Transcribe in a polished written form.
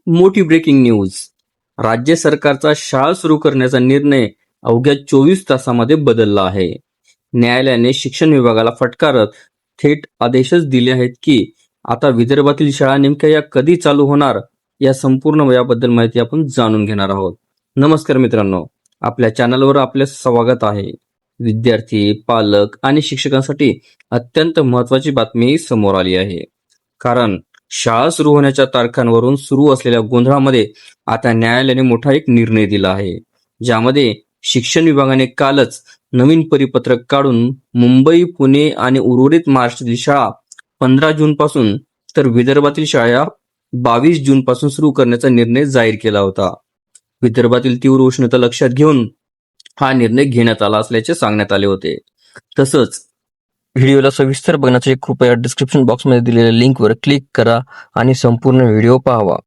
मोठी breaking news. राज्य सरकारचा शाळा सुरू करण्याचा निर्णय अवघ्या 24 तासामध्ये बदलला आहे. न्यायालयाने शिक्षण विभागाला फटकारत थेट आदेशच दिले आहेत की आता विदर्भातील शाळा नेमक्या या कधी चालू होणार, या संपूर्ण याबद्दल माहिती आपण जाणून घेणार आहोत. नमस्कार मित्रांनो, आपल्या चॅनलवर आपले स्वागत आहे. विद्यार्थी, पालक आणि शिक्षकांसाठी अत्यंत महत्त्वाची बातमी समोर आली आहे. कारण शाळा सुरू होण्याच्या तारखांवरून सुरू असलेल्या गोंधळामध्ये आता न्यायालयाने मोठा एक निर्णय दिला आहे, ज्यामध्ये शिक्षण विभागाने कालच नवीन परिपत्रक काढून मुंबई, पुणे आणि उर्वरित महाराष्ट्रातील शाळा 15 जून पासून तर विदर्भातील शाळा 22 जून पासून सुरू करण्याचा निर्णय जाहीर केला होता. विदर्भातील तीव्र उष्णता लक्षात घेऊन हा निर्णय घेण्यात आला असल्याचे सांगण्यात आले होते. तसंच व्हिडिओला सविस्तर बघण्यासाठी कृपया डिस्क्रिप्शन बॉक्समध्ये दिलेल्या लिंकवर क्लिक करा आणि संपूर्ण व्हिडिओ पाहावा.